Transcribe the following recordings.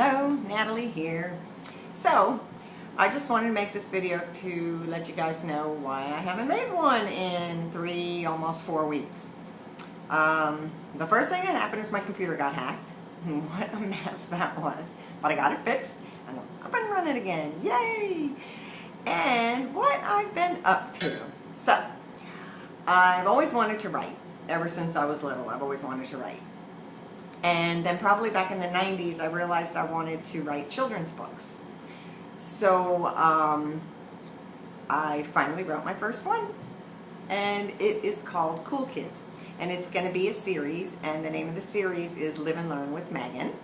Hello, Natalie here. So, I just wanted to make this video to let you guys know why I haven't made one in almost 4 weeks. The first thing that happened is my computer got hacked. What a mess that was. But I got it fixed and I'm up and running again. Yay! And what I've been up to. So, I've always wanted to write. Ever since I was little, I've always wanted to write. And then probably back in the 90s, I realized I wanted to write children's books. So I finally wrote my first one. And it is called Cool Kids. And it's going to be a series. And the name of the series is Live and Learn with Megan.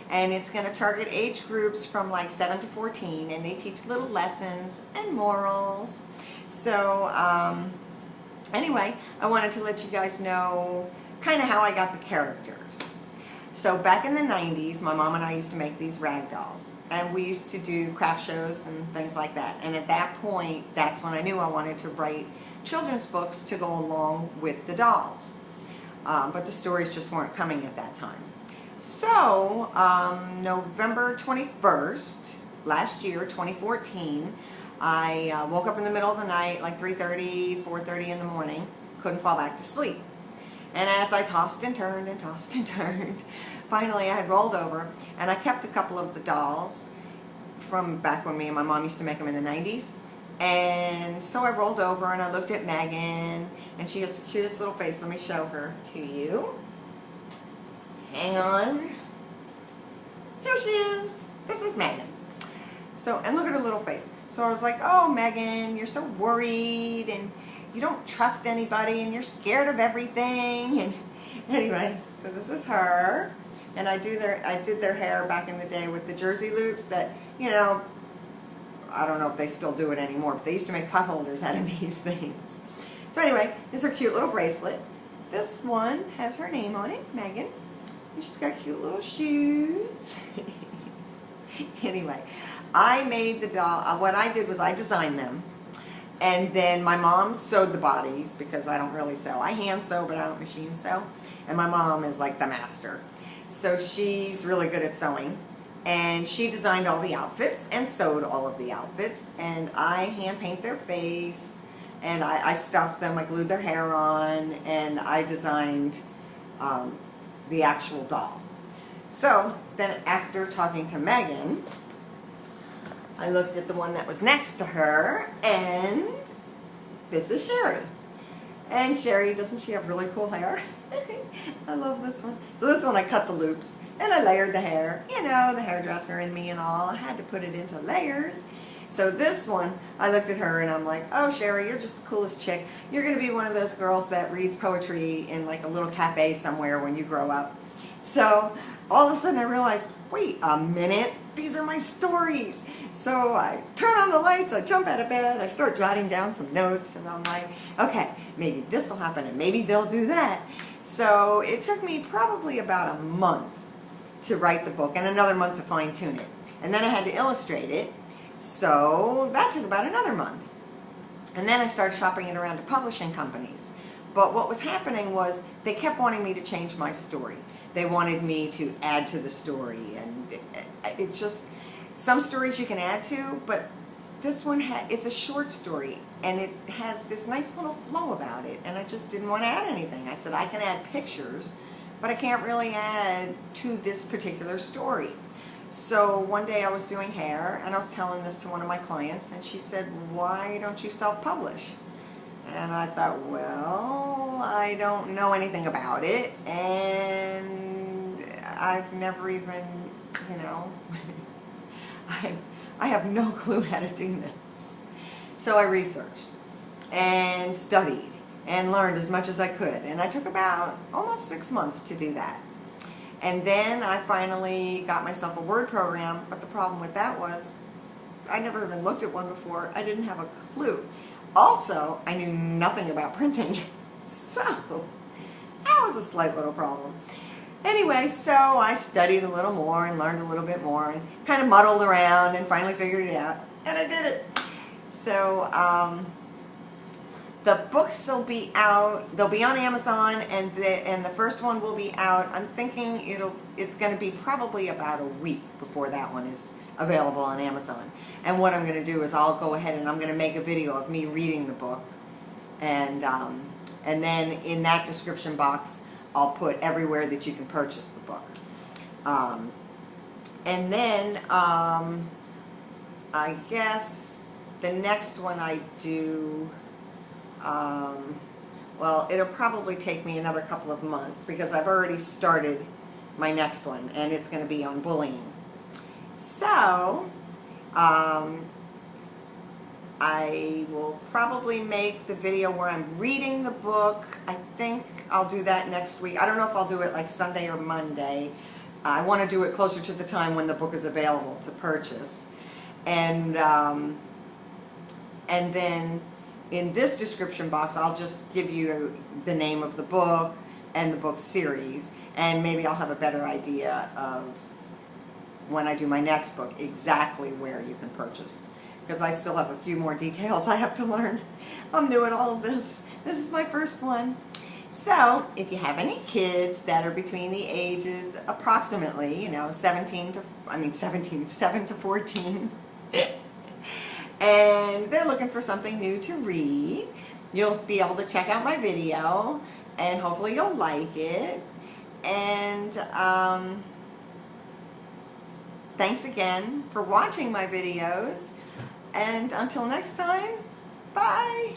And it's going to target age groups from like 7 to 14. And they teach little lessons and morals. So anyway, I wanted to let you guys know kind of how I got the characters. So back in the 90s, my mom and I used to make these rag dolls. And we used to do craft shows and things like that. And at that point, that's when I knew I wanted to write children's books to go along with the dolls. But the stories just weren't coming at that time. So, November 21st, last year, 2014, I woke up in the middle of the night, like 3:30, 4:30 in the morning, couldn't fall back to sleep. And as I tossed and turned and tossed and turned, finally I had rolled over, and I kept a couple of the dolls from back when me and my mom used to make them in the 90s. And so I rolled over and I looked at Megan, and she has the cutest little face. Let me show her to you. Hang on. Here she is. This is Megan. So, and look at her little face. So I was like, oh, Megan, you're so worried, and you don't trust anybody, and you're scared of everything. And anyway, so this is her, and I did their hair back in the day with the jersey loops that, you know, I don't know if they still do it anymore, but they used to make pot holders out of these things. So anyway, this is her cute little bracelet. This one has her name on it, Megan, and she's got cute little shoes. Anyway, I made the doll. What I did was I designed them. And then my mom sewed the bodies, because I don't really sew. I hand sew, but I don't machine sew. And my mom is like the master. So she's really good at sewing. And she designed all the outfits and sewed all of the outfits. And I hand paint their face. And I stuffed them, I glued their hair on. And I designed the actual doll. So then after talking to Megan, I looked at the one that was next to her, and this is Sherry. And Sherry, doesn't she have really cool hair? I love this one. So this one I cut the loops, and I layered the hair. You know, the hairdresser in me and all. I had to put it into layers. So this one, I looked at her and I'm like, oh, Sherry, you're just the coolest chick. You're going to be one of those girls that reads poetry in like a little cafe somewhere when you grow up. So all of a sudden I realized, wait a minute, these are my stories. So I turn on the lights, I jump out of bed, I start jotting down some notes, and I'm like, okay, maybe this will happen, and maybe they'll do that. So it took me probably about a month to write the book, and another month to fine tune it. And then I had to illustrate it, so that took about another month. And then I started shopping it around to publishing companies. But what was happening was they kept wanting me to change my story. They wanted me to add to the story, and it's just, some stories you can add to, but this one, it's a short story, and it has this nice little flow about it, and I just didn't want to add anything. I said, I can add pictures, but I can't really add to this particular story. So one day I was doing hair, and I was telling this to one of my clients, and she said, why don't you self-publish? And I thought, well, I don't know anything about it, and I've never even, you know, I have no clue how to do this. So I researched and studied and learned as much as I could, and I took about almost 6 months to do that. And then I finally got myself a Word program, but the problem with that was I never even looked at one before. I didn't have a clue. Also, I knew nothing about printing, so that was a slight little problem. Anyway, so I studied a little more and learned a little bit more and kind of muddled around and finally figured it out, and I did it. So The books will be out. They'll be on Amazon, and the first one will be out. I'm thinking it's going to be probably about a week before that one is available on Amazon. And what I'm going to do is I'll go ahead and I'm going to make a video of me reading the book, and then in that description box I'll put everywhere that you can purchase the book. And then I guess the next one I do. Well, it'll probably take me another couple of months because I've already started my next one, and it's going to be on bullying. So, I will probably make the video where I'm reading the book. I think I'll do that next week. I don't know if I'll do it like Sunday or Monday. I want to do it closer to the time when the book is available to purchase. And then in this description box, I'll just give you the name of the book and the book series, and maybe I'll have a better idea of when I do my next book exactly where you can purchase, because I still have a few more details I have to learn. I'm doing all of this. This is my first one. So if you have any kids that are between the ages approximately, 7 to 14, and they're looking for something new to read, you'll be able to check out my video, and hopefully you'll like it. And thanks again for watching my videos, and until next time, bye!